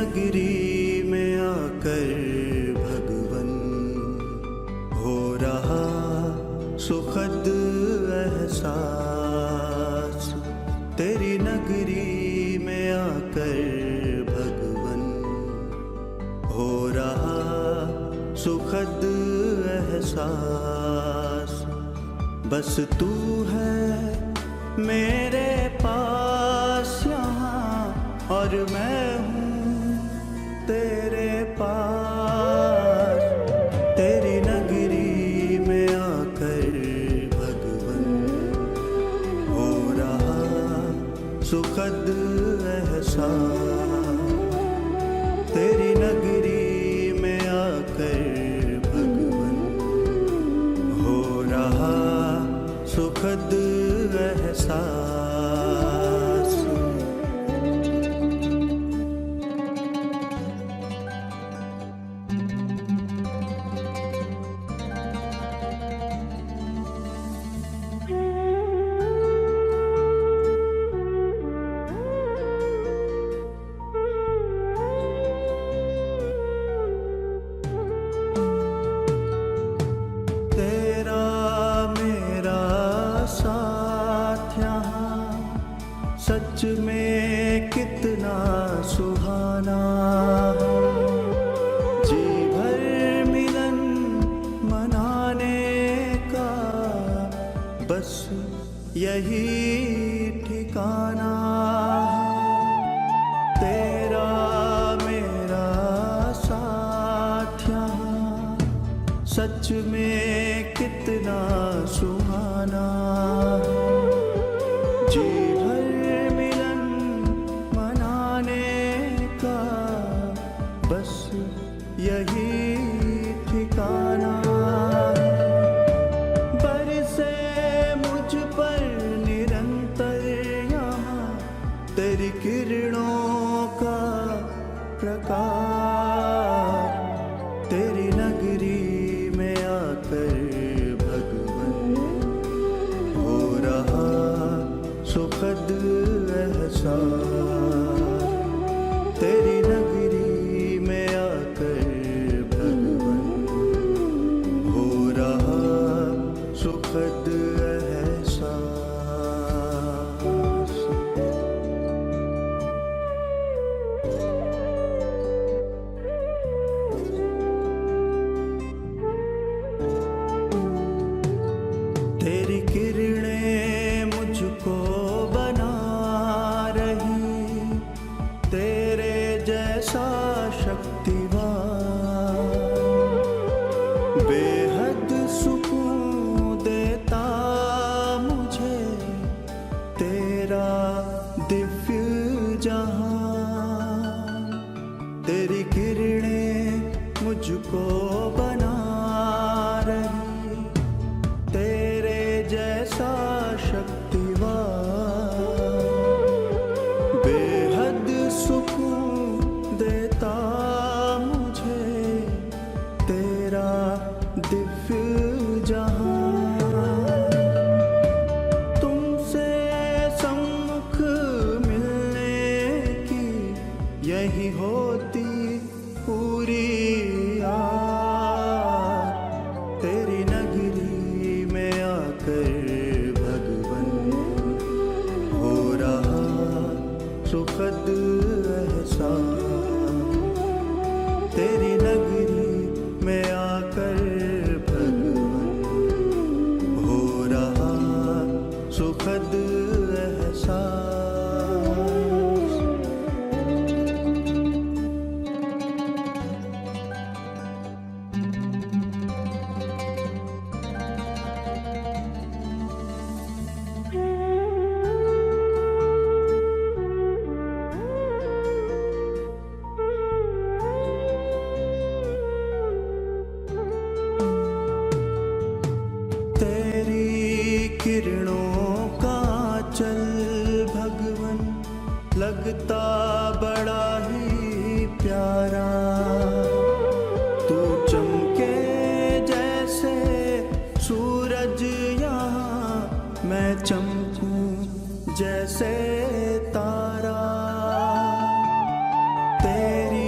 नगरी में आकर भगवन हो रहा सुखद एहसास। तेरी नगरी में आकर भगवन हो रहा सुखद एहसास। बस तू है मेरे पास यहाँ और मैं हूँ तेरे पास। तेरी नगरी में आकर भगवन हो रहा सुखद एहसास। तेरी नगरी में आकर भगवन हो रहा सुखद एहसास। तेरा मेरा साथ यहाँ सच में कितना सुहाना है। जी भर मिलन मनाने का बस यही ठिकाना है। तेरा मेरा साथ यहाँ सच में कितना सुहाना है। जी भर मिलन मनाने का बस यही ठिकाना है। बरसे मुझ पर निरंतर यहाँ तेरी किरणों का प्रकाश। तेरी नगरी में आकर भगवन हो रहा सुखद एहसास। तेरी नगरी में आकर भगवन हो रहा सुखद एहसास। तेरी किरणें मुझको बना रही तेरे जैसा शक्तिवान। बेहद सुकून देता मुझे तेरा दिव्य जहान। तेरी किरणें मुझको बना रही तेरे जैसा शक्तिवान। बेहद सुकून देता मुझे तेरा दिव्य जहान। तुमसे सम्मुख मिलने की यही होती पूरी आस। तेरी नगरी में आकर भगवन हो रहा सुखद एहसास। तेरी नगरी में आकर भगवन हो रहा सुखद एहसास। तेरी किरणों का चल भगवन लगता बड़ा ही प्यारा। तू चमके जैसे सूरज यहाँ मैं चमकूं जैसे तारा। तेरी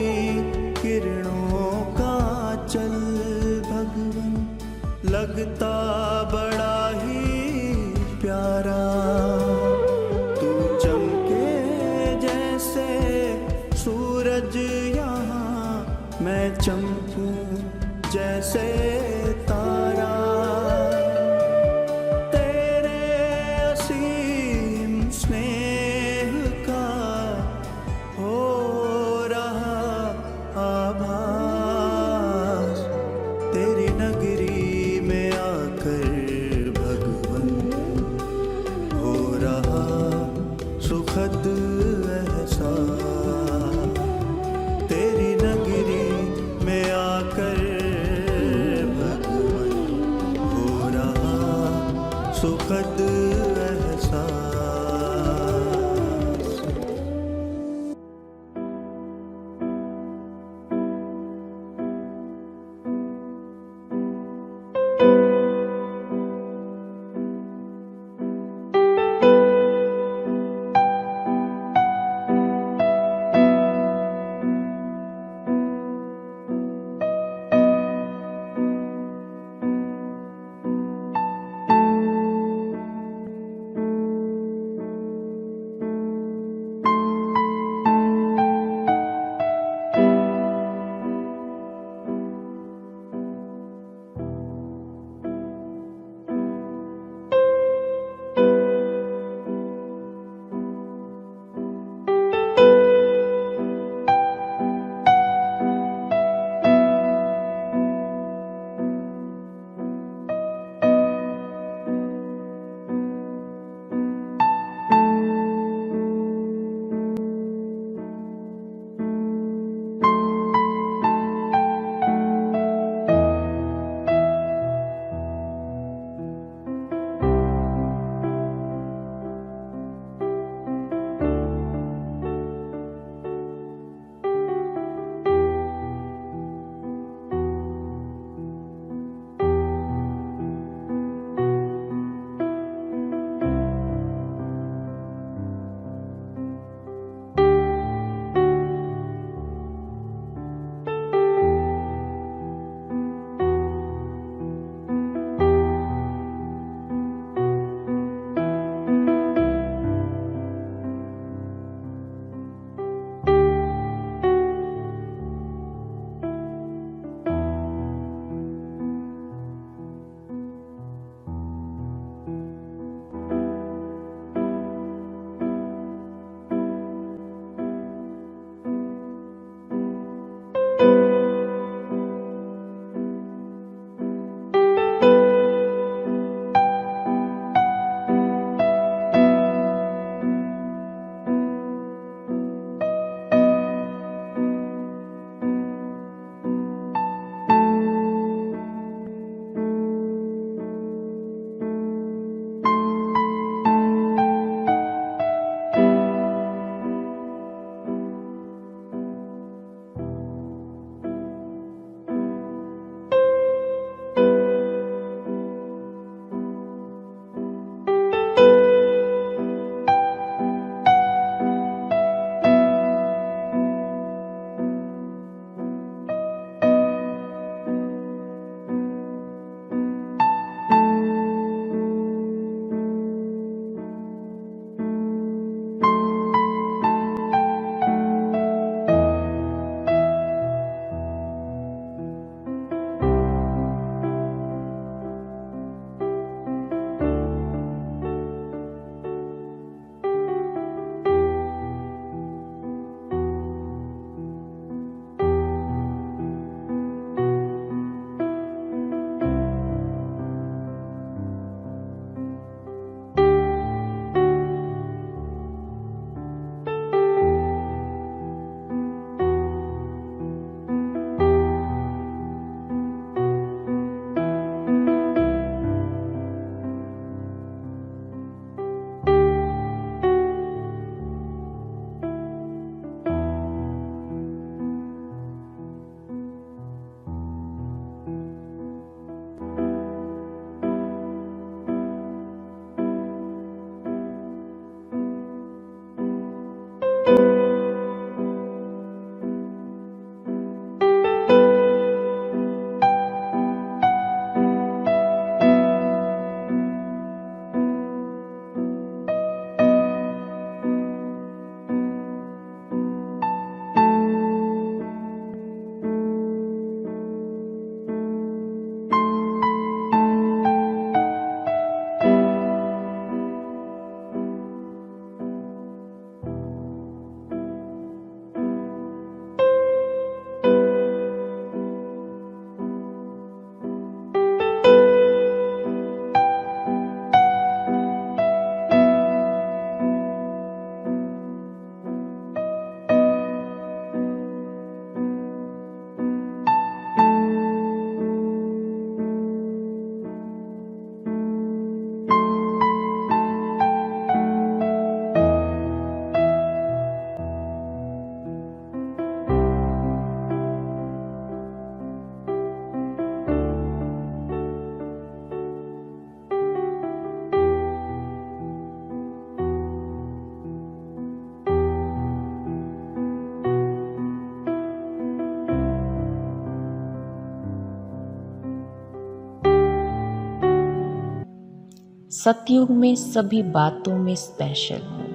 सतयुग में सभी बातों में स्पेशल हूं।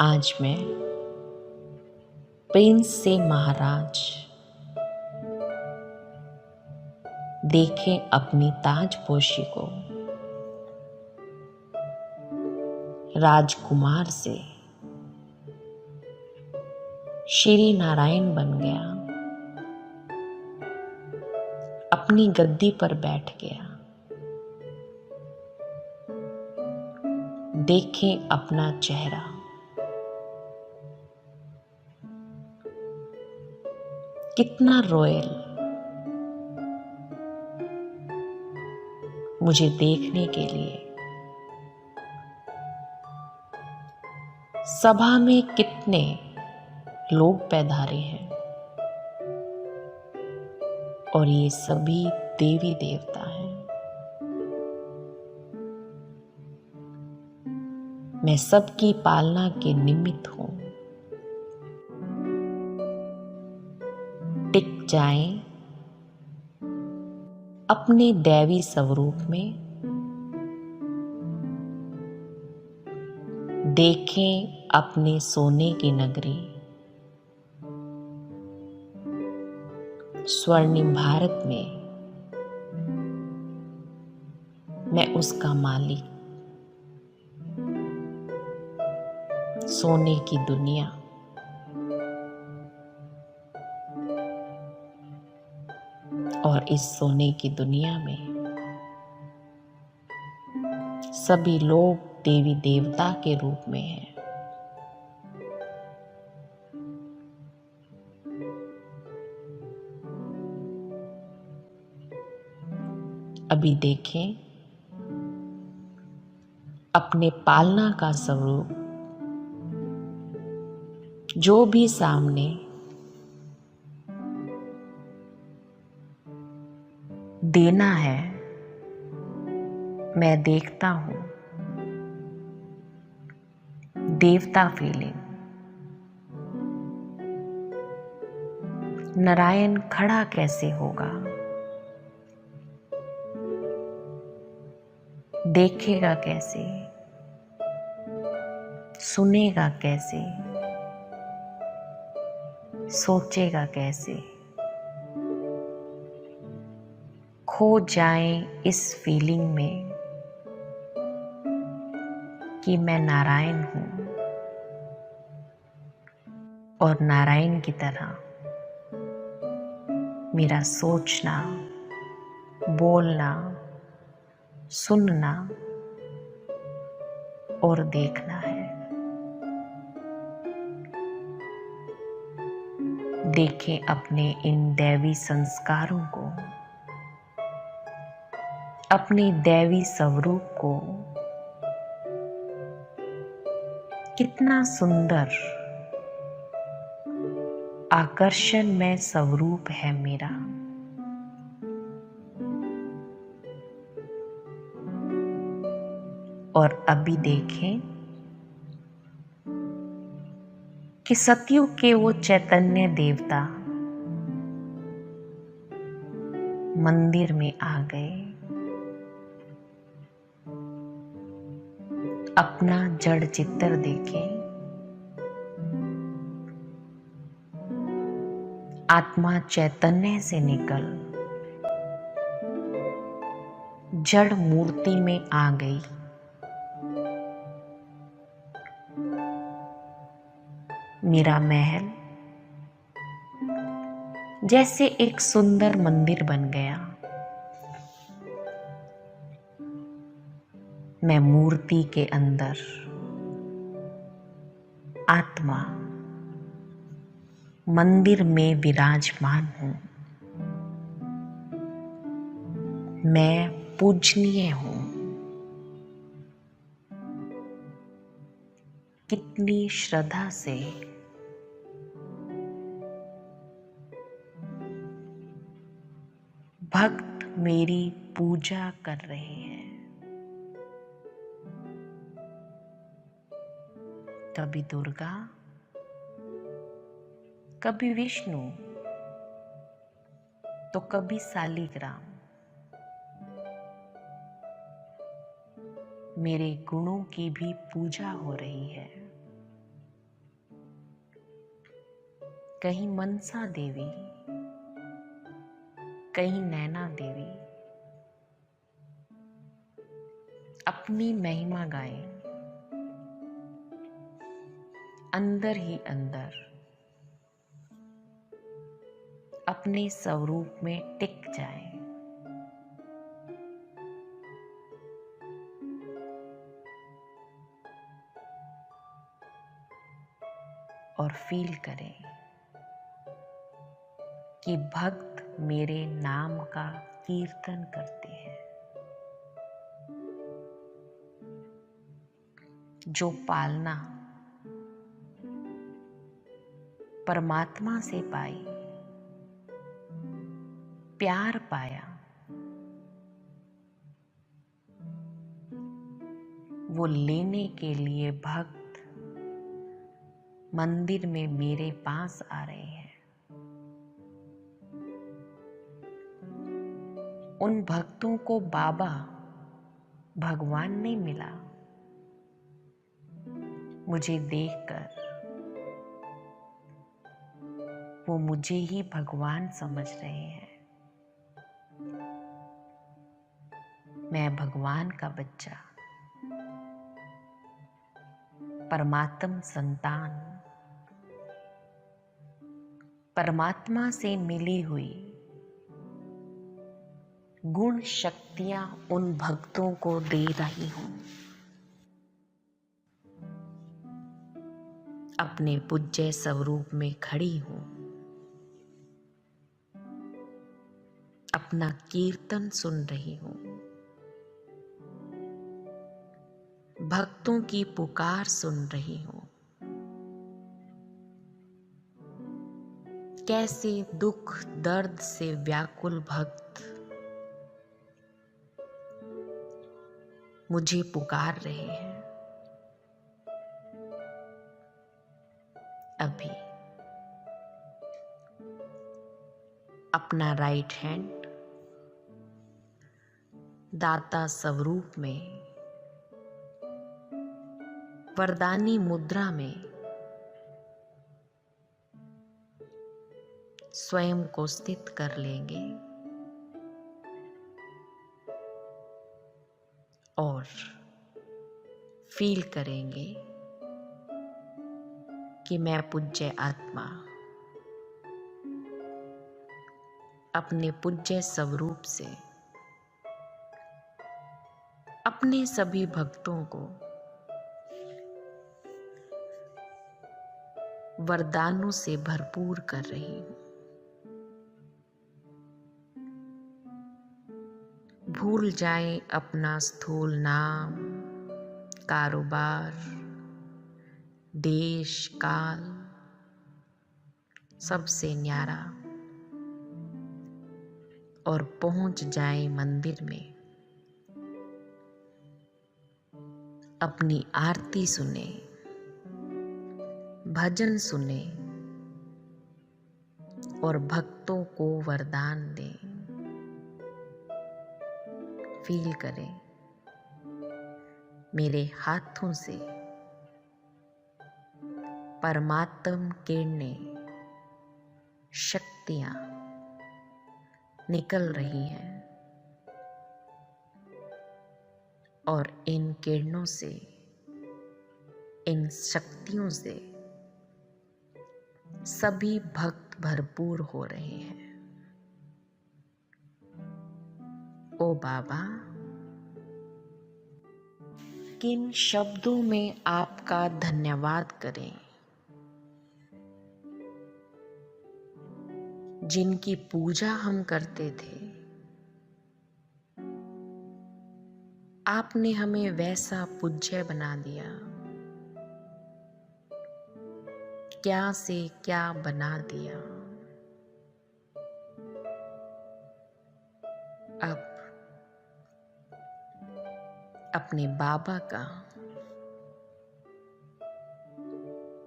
आज मैं प्रिंस से महाराज, देखें अपनी ताजपोशी को। राजकुमार से श्री नारायण बन गया, अपनी गद्दी पर बैठ गया। देखें अपना चेहरा, कितना रॉयल। मुझे देखने के लिए सभा में कितने लोग पैधारे हैं, और ये सभी देवी देवता हैं। मैं सबकी पालना के निमित्त हूं। टिक जाएं अपने दैवी स्वरूप में। देखें अपने सोने की नगरी, स्वर्णिम भारत में मैं उसका मालिक। सोने की दुनिया, और इस सोने की दुनिया में सभी लोग देवी देवता के रूप में हैं। अभी देखें अपने पालना का स्वरूप। जो भी सामने देना है, मैं देखता हूं। देवता फीलिंग। नारायण खड़ा कैसे होगा, देखेगा कैसे, सुनेगा कैसे, सोचेगा कैसे। खो जाएं इस फीलिंग में कि मैं नारायण हूं, और नारायण की तरह मेरा सोचना, बोलना, सुनना और देखना है। देखें अपने इन दैवी संस्कारों को, अपने दैवी स्वरूप को। कितना सुंदर आकर्षणमय स्वरूप है मेरा। और अभी देखें कि सतयुग के वो चैतन्य देवता मंदिर में आ गए। अपना जड़ चित्तर देखें। आत्मा चैतन्य से निकल जड़ मूर्ति में आ गई। मेरा महल जैसे एक सुंदर मंदिर बन गया। मैं मूर्ति के अंदर आत्मा मंदिर में विराजमान हूं। मैं पूजनीय हूं। कितनी श्रद्धा से भक्त मेरी पूजा कर रहे हैं। कभी दुर्गा, कभी विष्णु, तो कभी शालिग्राम। मेरे गुणों की भी पूजा हो रही है। कहीं मनसा देवी, कहीं नैना देवी अपनी महिमा गाएं, अंदर ही अंदर अपने स्वरूप में टिक जाएं। और फील करें कि भक्त मेरे नाम का कीर्तन करते हैं। जो पालना परमात्मा से पाई, प्यार पाया, वो लेने के लिए भक्त मंदिर में मेरे पास आ रहे हैं। उन भक्तों को बाबा भगवान नहीं मिला, मुझे देखकर वो मुझे ही भगवान समझ रहे हैं। मैं भगवान का बच्चा, परमात्म संतान, परमात्मा से मिली हुई गुण शक्तियां उन भक्तों को दे रही हूं। अपने पूज्य स्वरूप में खड़ी हूं। अपना कीर्तन सुन रही हूं। भक्तों की पुकार सुन रही हूं। कैसे दुख दर्द से व्याकुल भक्त मुझे पुकार रहे हैं। अभी अपना राइट हैंड दाता स्वरूप में वरदानी मुद्रा में स्वयं को स्थित कर लेंगे और फील करेंगे कि मैं पूज्य आत्मा अपने पूज्य स्वरूप से अपने सभी भक्तों को वरदानों से भरपूर कर रही हूं। भूल जाए अपना स्थूल नाम, कारोबार, देश काल, सबसे न्यारा, और पहुंच जाए मंदिर में। अपनी आरती सुने, भजन सुने और भक्तों को वरदान दें। फील करें मेरे हाथों से परमात्म किरणें, शक्तियां निकल रही हैं और इन किरणों से, इन शक्तियों से सभी भक्त भरपूर हो रहे हैं। ओ बाबा, किन शब्दों में आपका धन्यवाद करें, जिनकी पूजा हम करते थे। आपने हमें वैसा पूज्य बना दिया, क्या से क्या बना दिया। अब अपने बाबा का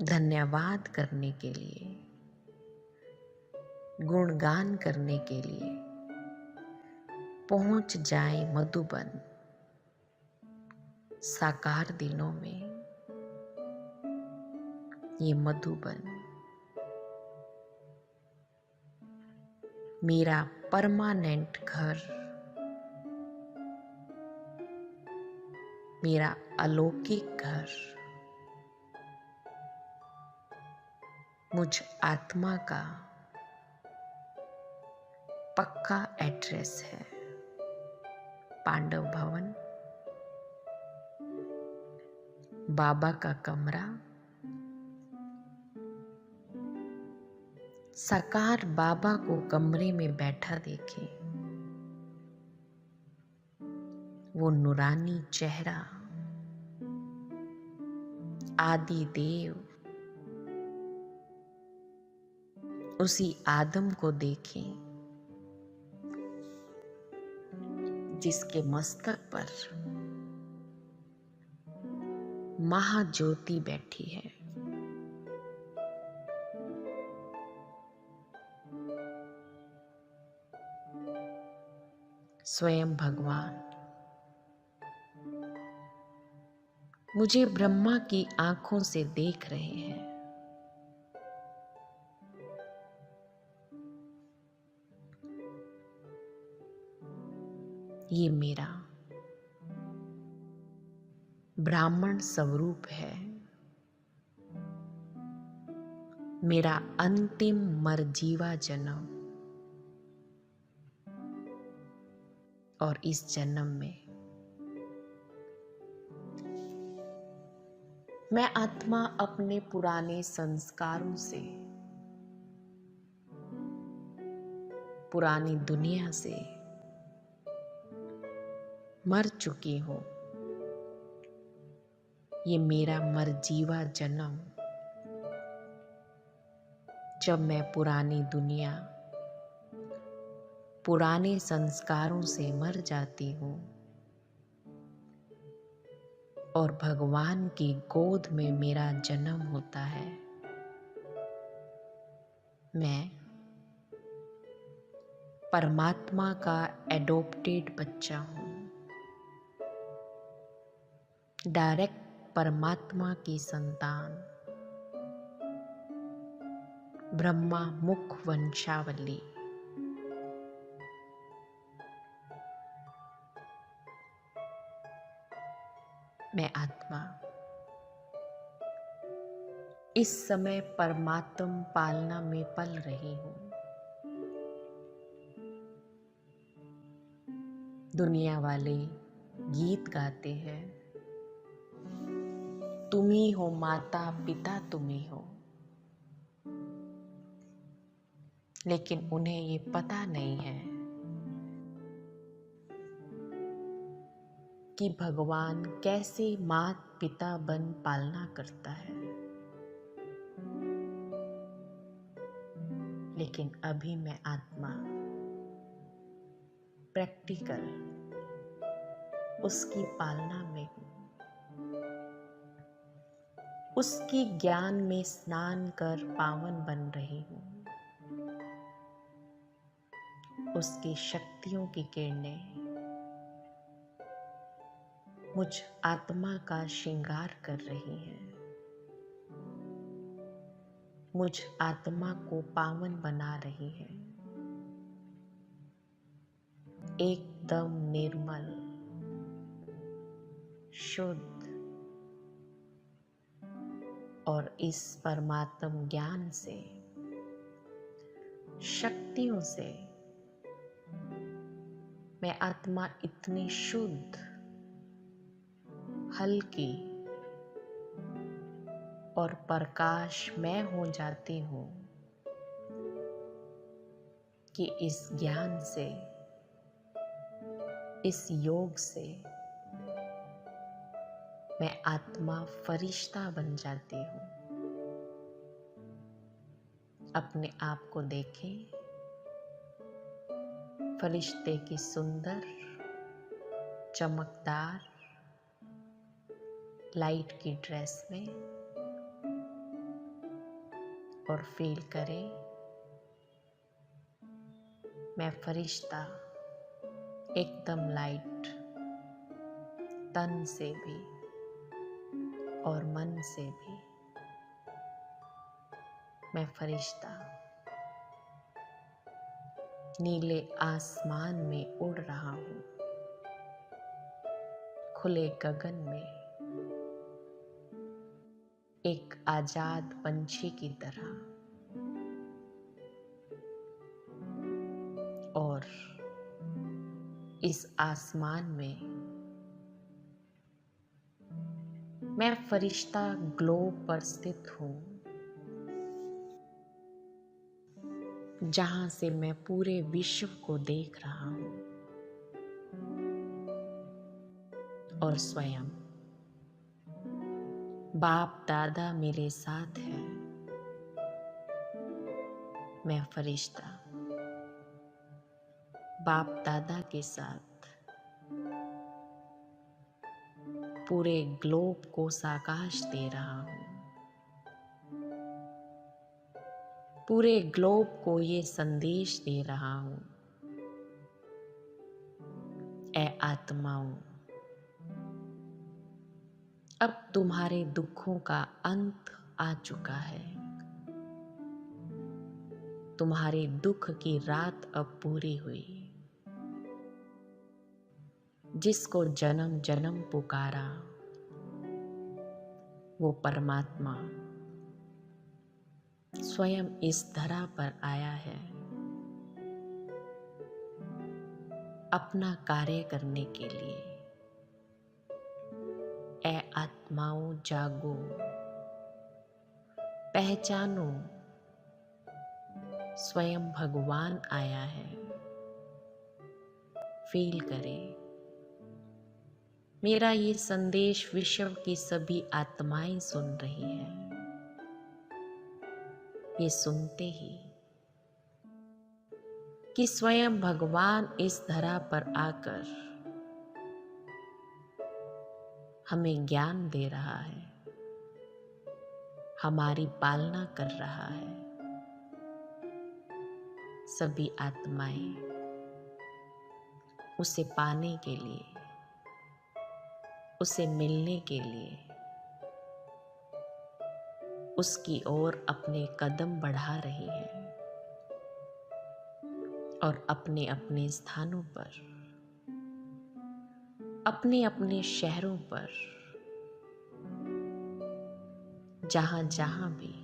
धन्यवाद करने के लिए, गुणगान करने के लिए पहुंच जाए मधुबन, साकार दिनों में ये मधुबन मेरा परमानेंट घर, मेरा अलौकिक घर, मुझ आत्मा का पक्का एड्रेस है। पांडव भवन, बाबा का कमरा, साकार बाबा को कमरे में बैठा देखे, वो नूरानी चेहरा, आदि देव, उसी आदम को देखें जिसके मस्तक पर महाज्योति बैठी है। स्वयं भगवान मुझे ब्रह्मा की आंखों से देख रहे हैं। ये मेरा ब्राह्मण स्वरूप है, मेरा अंतिम मरजीवा जन्म। और इस जन्म में मैं आत्मा अपने पुराने संस्कारों से, पुरानी दुनिया से मर चुकी हूं। ये मेरा मरजीवा जन्म, जब मैं पुरानी दुनिया, पुराने संस्कारों से मर जाती हूँ और भगवान की गोद में मेरा जन्म होता है। मैं परमात्मा का एडॉप्टेड बच्चा हूँ, डायरेक्ट परमात्मा की संतान, ब्रह्मा मुख वंशावली। मैं आत्मा इस समय परमात्म पालना में पल रही हूँ। दुनिया वाले गीत गाते हैं, तुम ही हो माता पिता, तुम ही हो, लेकिन उन्हें ये पता नहीं है कि भगवान कैसे मात पिता बन पालना करता है। लेकिन अभी मैं आत्मा प्रैक्टिकल उसकी पालना में हूँ। उसकी ज्ञान में स्नान कर पावन बन रही हूँ। उसकी शक्तियों की किरणें मुझ आत्मा का श्रृंगार कर रही हैं, मुझ आत्मा को पावन बना रही हैं। एकदम निर्मल, शुद्ध और इस परमात्म ज्ञान से, शक्तियों से मैं आत्मा इतनी शुद्ध, हल्की और प्रकाशमय हो जाती हूँ कि इस ज्ञान से, इस योग से मैं आत्मा फरिश्ता बन जाती हूँ। अपने आप को देखें, फरिश्ते की सुंदर, चमकदार लाइट की ड्रेस में, और फील करें मैं फरिश्ता एकदम लाइट, तन से भी और मन से भी मैं फरिश्ता नीले आसमान में उड़ रहा हूँ, खुले गगन में एक आजाद पंछी की तरह, और इस आसमान में मैं फरिश्ता ग्लोब पर स्थित हूँ, जहां से मैं पूरे विश्व को देख रहा हूँ और स्वयं बाप दादा मेरे साथ है। मैं फरिश्ता बाप दादा के साथ पूरे ग्लोब को साकाश दे रहा हूँ, पूरे ग्लोब को ये संदेश दे रहा हूँ, ऐ आत्माओं, अब तुम्हारे दुखों का अंत आ चुका है। तुम्हारे दुख की रात अब पूरी हुई। जिसको जन्म जन्म पुकारा वो परमात्मा स्वयं इस धरा पर आया है, अपना कार्य करने के लिए। ऐ आत्माओं जागो, पहचानो, स्वयं भगवान आया है। फील करें, मेरा ये संदेश विश्व की सभी आत्माएं सुन रही हैं। ये सुनते ही कि स्वयं भगवान इस धरा पर आकर हमें ज्ञान दे रहा है, हमारी पालना कर रहा है। सभी आत्माएं उसे पाने के लिए, उसे मिलने के लिए उसकी ओर अपने कदम बढ़ा रही हैं और अपने अपने स्थानों पर, अपने अपने शहरों पर, जहां जहां भी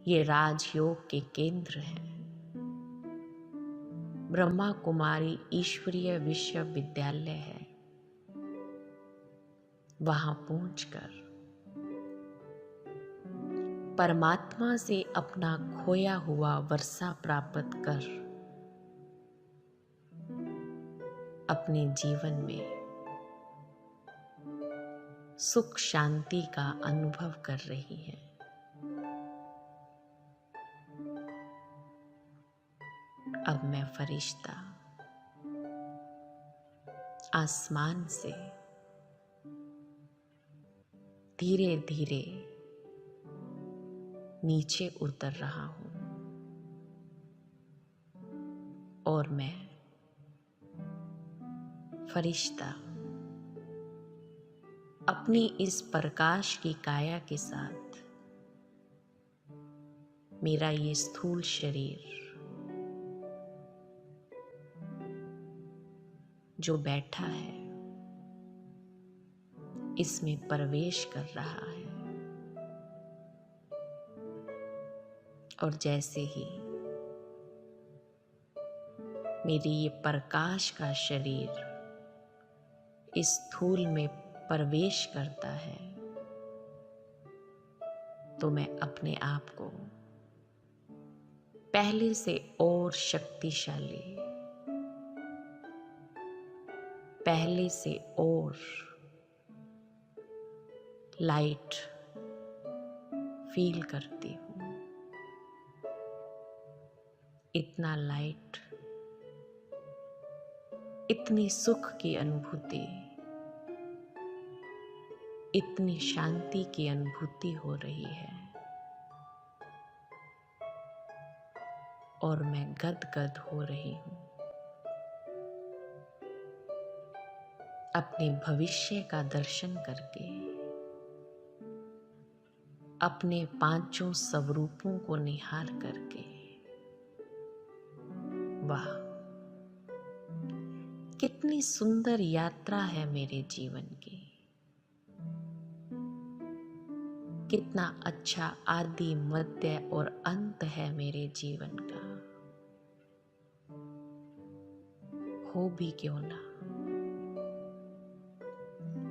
ये राजयोग के केंद्र हैं, ब्रह्मा कुमारी ईश्वरीय विश्वविद्यालय है, वहां पहुंचकर परमात्मा से अपना खोया हुआ वर्षा प्राप्त कर अपने जीवन में सुख शांति का अनुभव कर रही है। अब मैं फरिश्ता आसमान से धीरे धीरे नीचे उतर रहा हूं और मैं फरिश्ता अपनी इस प्रकाश की काया के साथ मेरा ये स्थूल शरीर जो बैठा है इसमें प्रवेश कर रहा है, और जैसे ही मेरी ये प्रकाश का शरीर इस स्थूल में प्रवेश करता है तो मैं अपने आप को पहले से और शक्तिशाली, पहले से और लाइट फील करती हूँ। इतना लाइट, इतनी सुख की अनुभूति, इतनी शांति की अनुभूति हो रही है और मैं गदगद हो रही हूँ। अपने भविष्य का दर्शन करके अपने पांचों स्वरूपों को निहार करके, वाह कितनी सुंदर यात्रा है मेरे जीवन की, कितना अच्छा आदि मध्य और अंत है मेरे जीवन का। हो भी क्यों ना,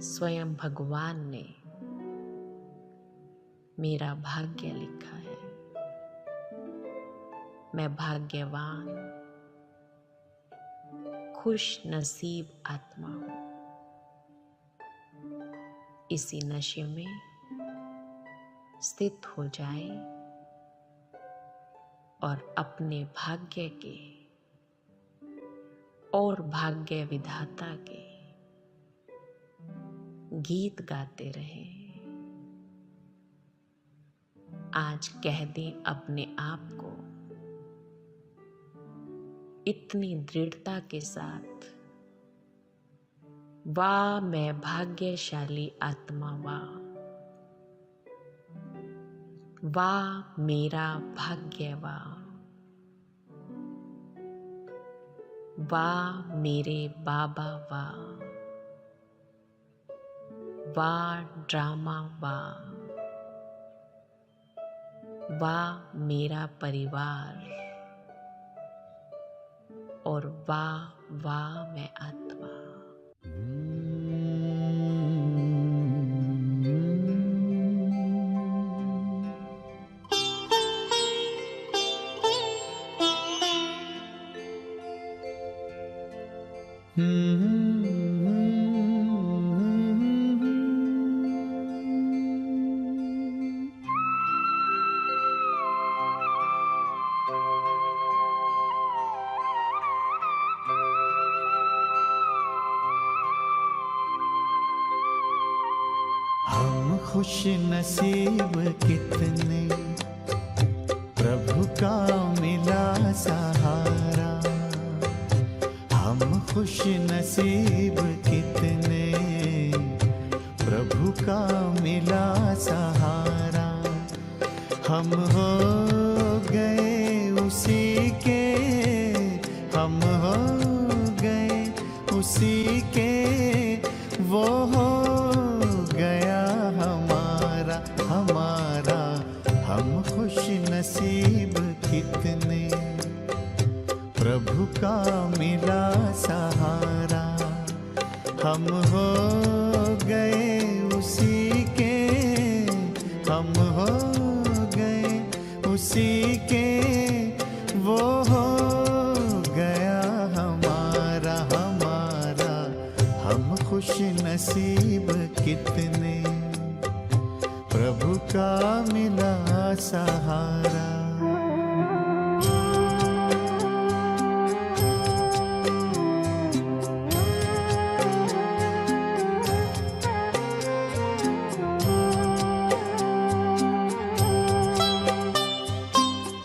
स्वयं भगवान ने मेरा भाग्य लिखा है। मैं भाग्यवान, खुश नसीब आत्मा हूं। इसी नशे में स्थित हो जाए और अपने भाग्य के और भाग्य विधाता के गीत गाते रहे। आज कह दें अपने आप को इतनी दृढ़ता के साथ, वाह मैं भाग्यशाली आत्मा, वाह वाह मेरा भाग्य, वाह वाह मेरे बाबा, वाह वाह ड्रामा, वाह वाह मेरा परिवार, और वाह वाह मैं आत्मा। हम खुश नसीब कितने, प्रभु का मिला सहारा। हम खुश नसीब कितने, प्रभु का मिला सहारा। हम हो गए उसी के, हम हो गए उसी के, वो हो गया हमारा हमारा। हम खुश नसीब कितने, प्रभु का मिला सहारा। हम हो गए उसी के, हम हो गए उसी के, वो हो गया हमारा हमारा। हम खुश नसीब कितने, प्रभु का मिला सहारा।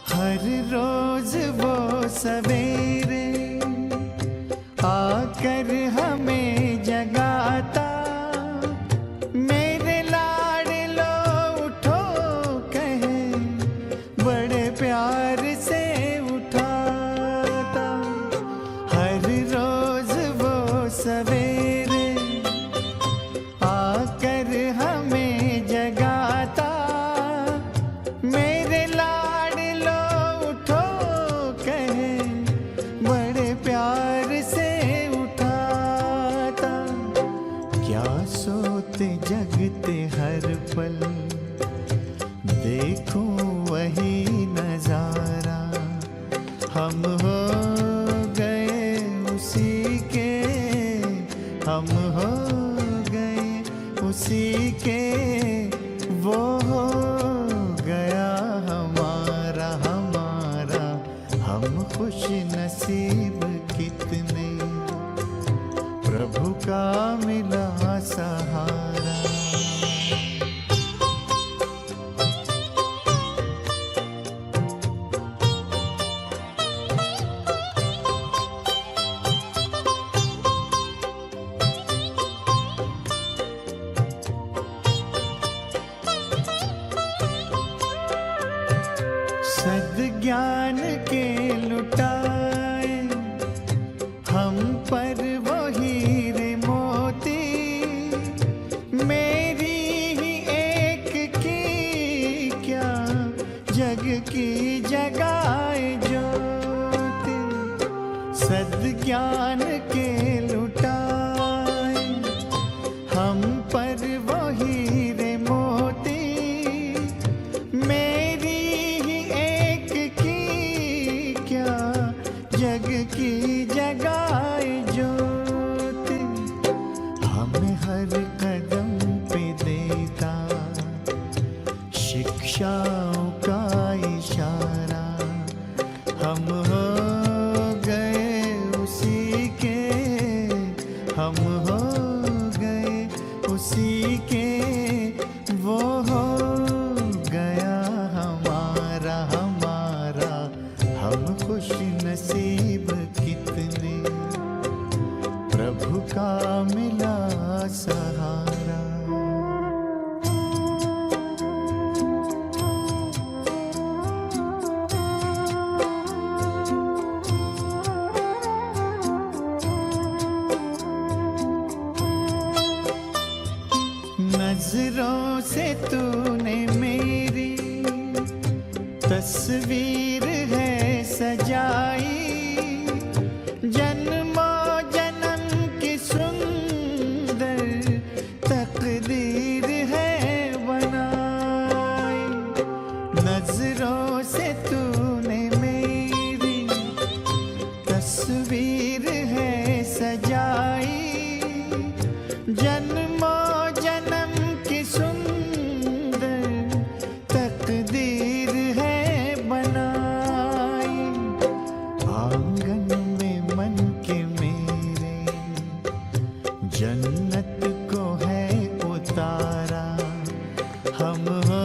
हर रोज वो सवेरे आकर हमें जगाता। मेरे लाडलो उठो कहे, बड़े प्यार से उठाता। हर रोज वो सवेरे आकर हमें जगाता। मेरे लाडलो उठो कहे, बड़े प्यार से उठाता। क्या सोते जगते हर पल, देखूं वही नजारा। हम हो गए उसी के, हम हो गए उसी के, वो हो गया हमारा हमारा। हम खुश नसीब कितने, प्रभु का मिला सहारा। हमें हर कदम पे देता शिक्षाओं का इशारा। हम हो गए उसी के, हम हो गए उसी के, वो हो गया हमारा हमारा। हम खुश नसीब कितने, प्रभु का मिला सहारा। नजरों से तूने मेरी तस्वीर है सजाई, जन्मों जन्म की सुंदर तकदीर है बनाई। नजरों से तूने मेरी तस्वीर है सजाई, जन्मों जन्म की सुंदर तकदीर है बनाई। आंगन में मन के मेरे जन्नत को है उतारा। हम हो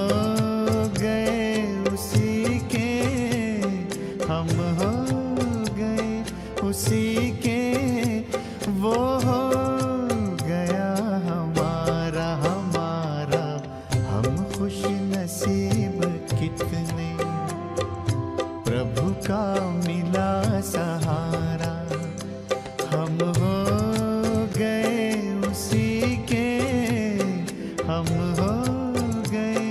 गए उसी के, हम हो गए उसी के, वो हो गया हमारा हमारा। हम खुश नसीब कितने, प्रभु का मिला सहारा। हम हो गए उसी के, हम हो गए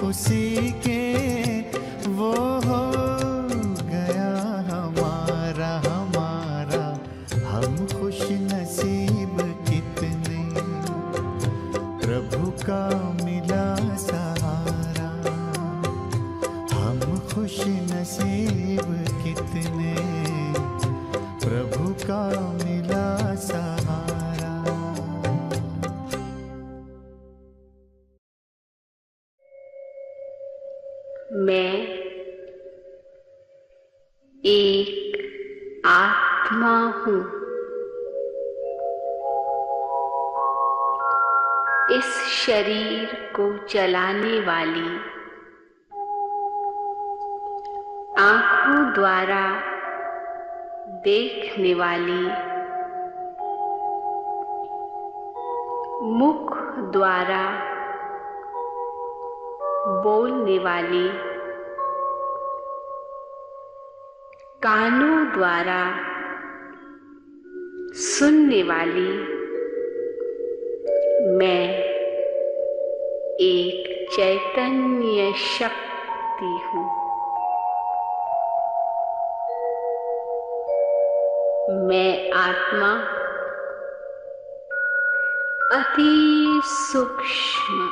उसी के, वो हो गया हमारा हमारा। हम खुश नसीब कितने, प्रभु का मिला सहारा। हम खुश नसीब कितने, प्रभु का मिला सहारा। मैं एक आत्मा हूँ। इस शरीर को चलाने वाली, आँखों द्वारा देखने वाली, मुख द्वारा बोलने वाली, कानों द्वारा सुनने वाली मैं एक चैतन्य शक्ति हूँ। मैं आत्मा अति सूक्ष्म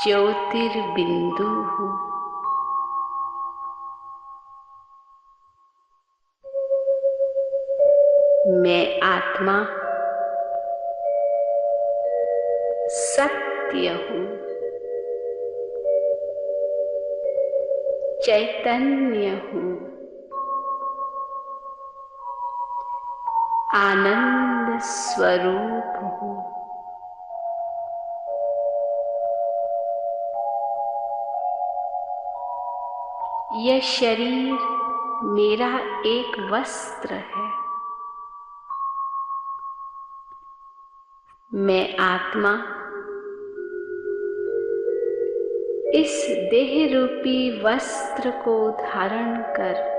ज्योतिर्बिंदु हूँ। मैं आत्मा सत्य हूँ, चैतन्य हूँ, आनंद स्वरूप हूँ। यह शरीर मेरा एक वस्त्र है। मैं आत्मा इस देह रूपी वस्त्र को धारण कर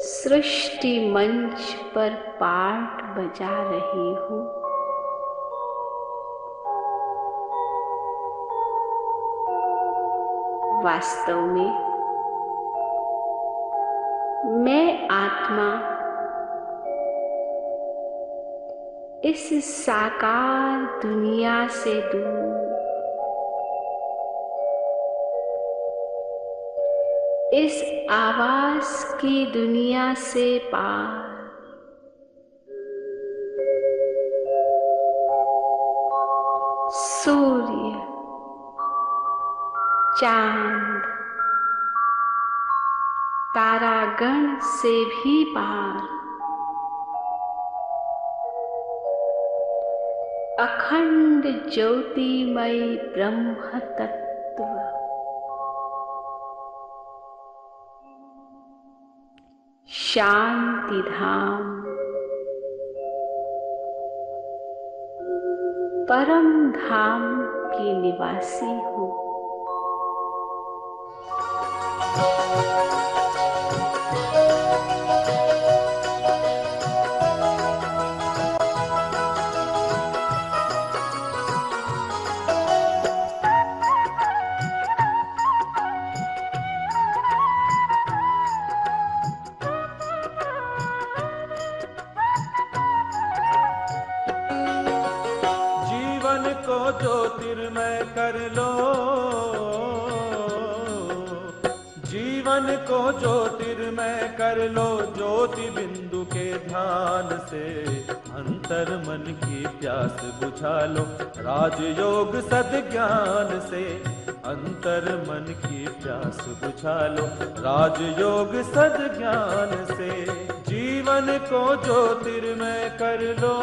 सृष्टि मंच पर पाठ बजा रही हूँ। वास्तव में मैं आत्मा इस साकार दुनिया से दूर इस आवाज की दुनिया से पार सूर्य, चांद, तारागण से भी पार अखंड ज्योतिमय ब्रह्म तत्व शांति धाम परम धाम की निवासी हूँ। को ज्योतिर्मय कर लो, जीवन को ज्योतिर्मय कर लो, ज्योति बिंदु के ध्यान से अंतर मन की प्यास बुझा लो, राजयोग सद्ज्ञान से अंतर मन की प्यास बुझा लो, राजयोग सद्ज्ञान से जीवन को ज्योतिर्मय कर लो।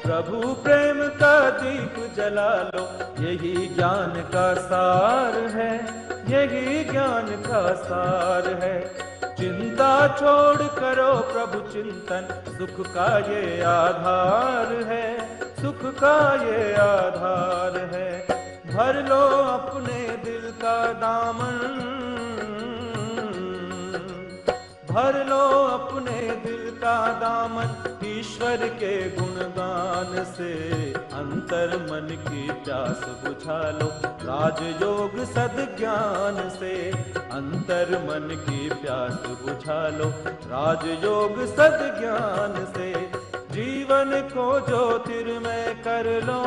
प्रभु प्रेम का दीप जला लो, यही ज्ञान का सार है, यही ज्ञान का सार है। चिंता छोड़ करो प्रभु चिंतन, सुख का ये आधार है, सुख का ये आधार है। भर लो अपने दिल का दामन, भर लो अपने दिल का दामन, ईश्वर के गुणगान से अंतर मन की प्यास बुझा लो, राजयोग सद्ज्ञान से अंतर मन की प्यास बुझा लो, राजयोग सद्ज्ञान से जीवन को ज्योतिर्मय कर लो।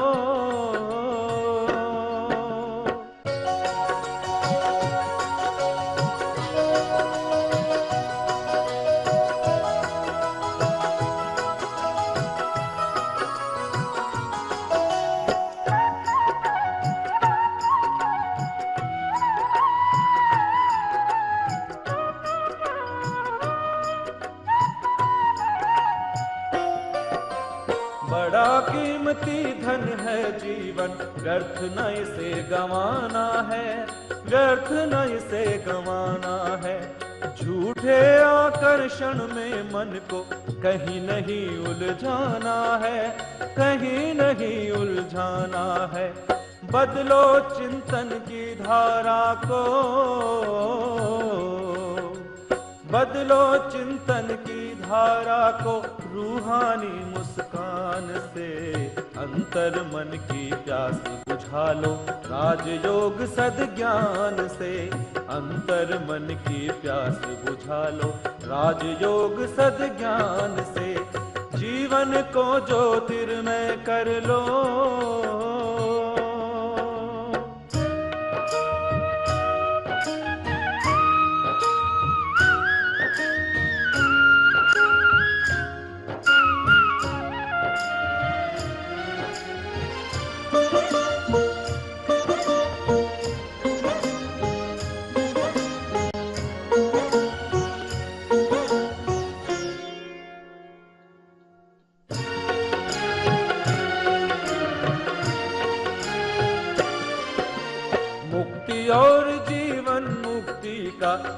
बड़ा कीमती धन है जीवन, व्यर्थ न इसे गंवाना है, व्यर्थ न इसे गंवाना है। झूठे आकर्षण में मन को कहीं नहीं उलझाना है, कहीं नहीं उलझाना है। बदलो चिंतन की धारा को, बदलो चिंतन की धारा को, रूहानी मुस्कान से अंतर मन की प्यास बुझा लो, राजयोग सद्ज्ञान से अंतर मन की प्यास बुझा लो, राजयोग सद्ज्ञान से जीवन को ज्योतिर्मय कर लो।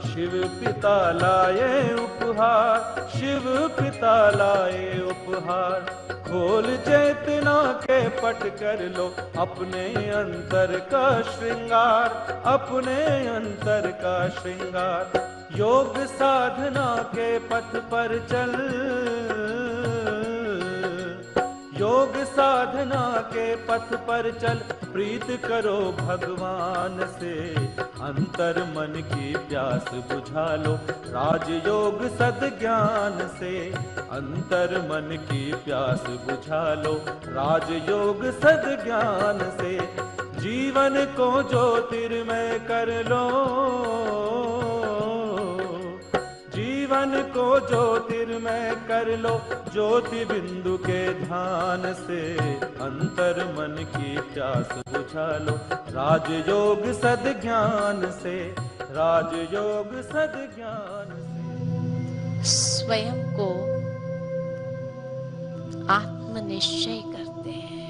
शिव पिता लाए उपहार, शिव पिता लाए उपहार। खोल चेतना के पट कर लो अपने अंतर का श्रृंगार, अपने अंतर का श्रृंगार। योग साधना के पथ पर चल, योग साधना के पथ पर चल। प्रीत करो भगवान से, अंतर मन की प्यास बुझा लो राजयोग सद्ज्ञान से। अंतर मन की प्यास बुझा लो राजयोग सद्ज्ञान से। जीवन को ज्योतिर्मय कर लो, जीवन को ज्योतिर्मय कर लो ज्योति बिंदु के ध्यान से। अंतर मन की प्यास बुझा लो राजयोग सद्ज्ञान से, राजयोग सद्ज्ञान से। स्वयं को आत्मनिश्चय करते हैं।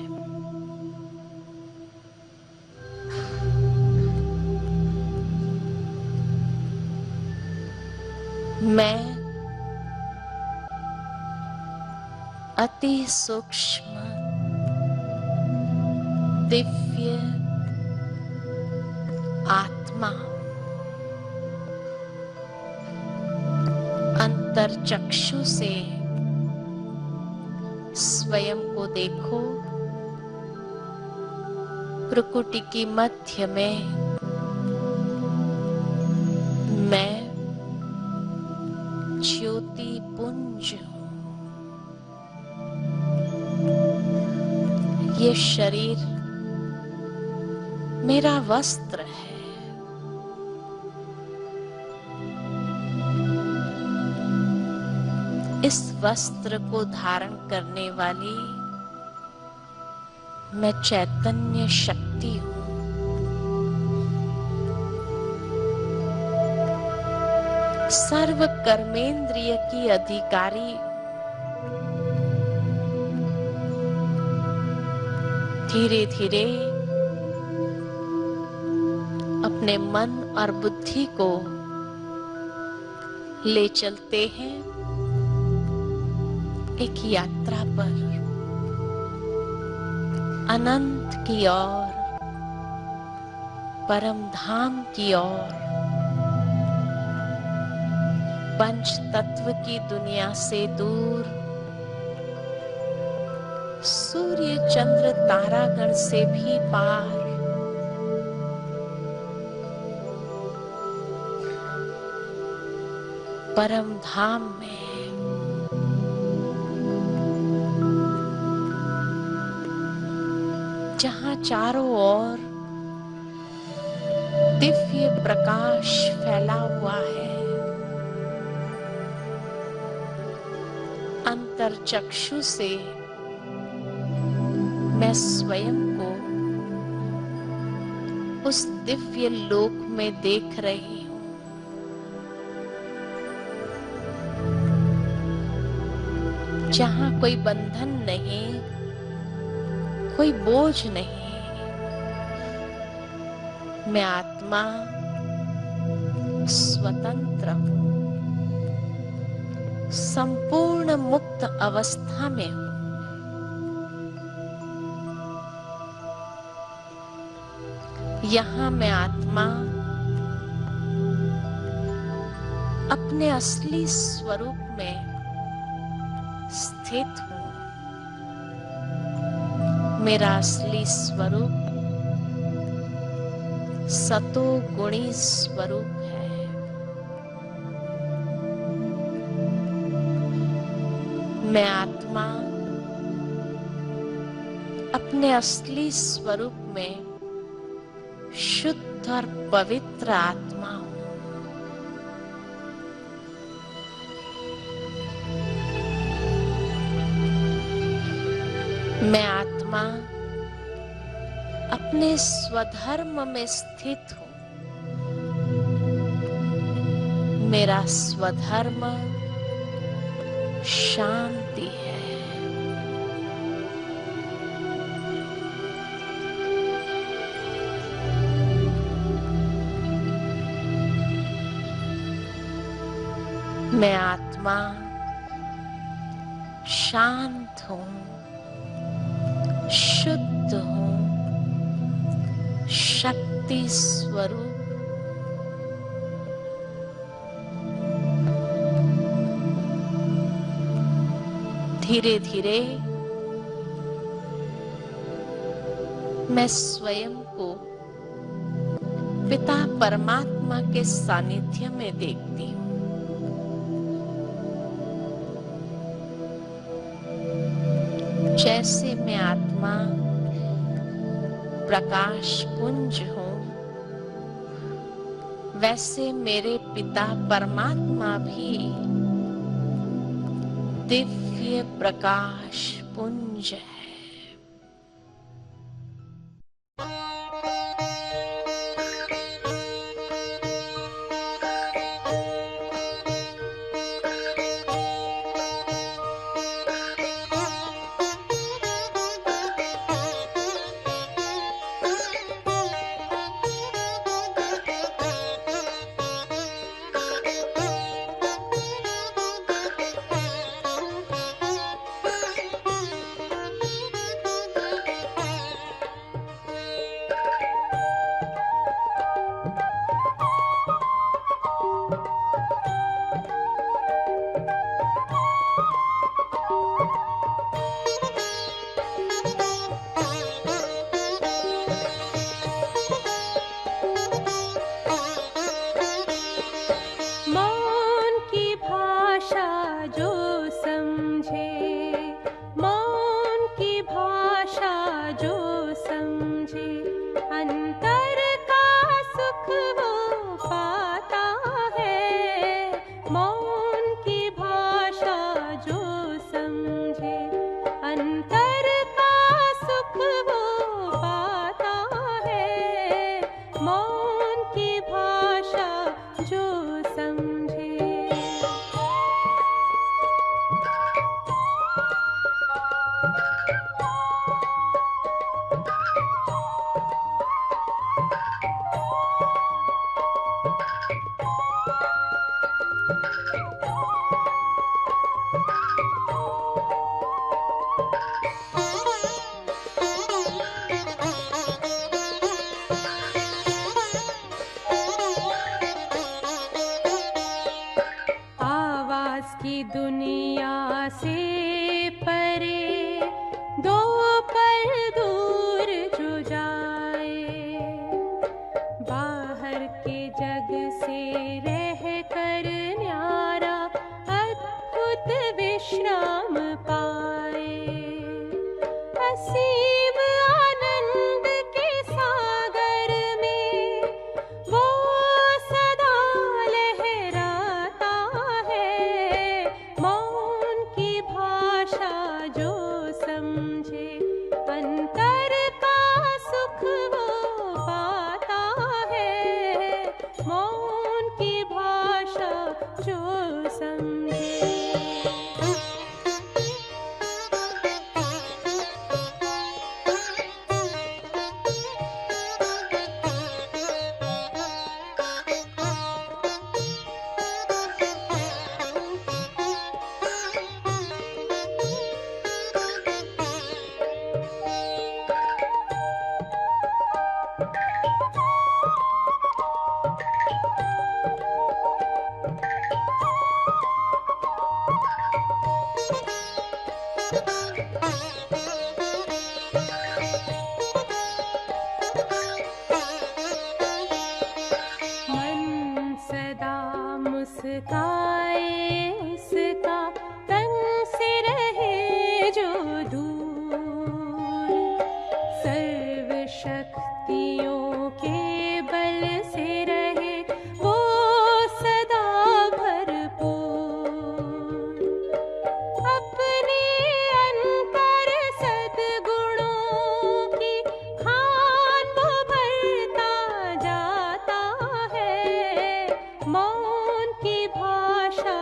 मैं अति सूक्ष्म दिव्य आत्मा हूं। अंतरचक्षु से स्वयं को देखो। प्रकृति की मध्य में मैं ज्योति पुंज हूं। ये शरीर मेरा वस्त्र है। इस वस्त्र को धारण करने वाली मैं चैतन्य शक्ति हूं। सर्व कर्मेंद्रिय की अधिकारी, धीरे धीरे अपने मन और बुद्धि को ले चलते हैं एक यात्रा पर, अनंत की ओर, परम धाम की ओर। पंच तत्व की दुनिया से दूर, सूर्य चंद्र तारागण से भी पार, परम धाम में जहां चारों ओर दिव्य प्रकाश फैला हुआ है। अंतरचक्षु से मैं स्वयं को उस दिव्य लोक में देख रही हूं। जहां कोई बंधन नहीं, कोई बोझ नहीं। मैं आत्मा स्वतंत्र हूं, संपूर्ण मुक्त अवस्था में हूं। यहां मैं आत्मा अपने असली स्वरूप में स्थित हूं। मेरा असली स्वरूप सतो गुणी स्वरूप है। मैं आत्मा अपने असली स्वरूप में शुद्ध और पवित्र आत्मा हूं। मैं आत्मा अपने स्वधर्म में स्थित हूं। मेरा स्वधर्म शांति है। मैं आत्मा शांत हूँ, शुद्ध हूँ, शक्ति स्वरूप। धीरे धीरे मैं स्वयं को पिता परमात्मा के सानिध्य में देखती हूँ। जैसे मैं आत्मा प्रकाश पुंज हूँ, वैसे मेरे पिता परमात्मा भी दिव्य प्रकाश पुंज है। की दुनिया से परे दो पल दूर जो जाए, बाहर के जग से रह कर न्यारा अद्भुत विश्राम पाए। असीम आनंद के सागर में वो सदा लहराता है। मौन की भाषा जो समझे, अंतर का सुख वो पाता है। मौन की भाषा जो समझे। मुस्काए उसका तन से रहे जो दूर, सर्व शक्तियों के बल से रहे वो सदा भरपूर। अपने अंतर सद्गुणों की खान वो भरता जाता है। मौन की भाषा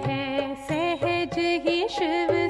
है सहज ही शिव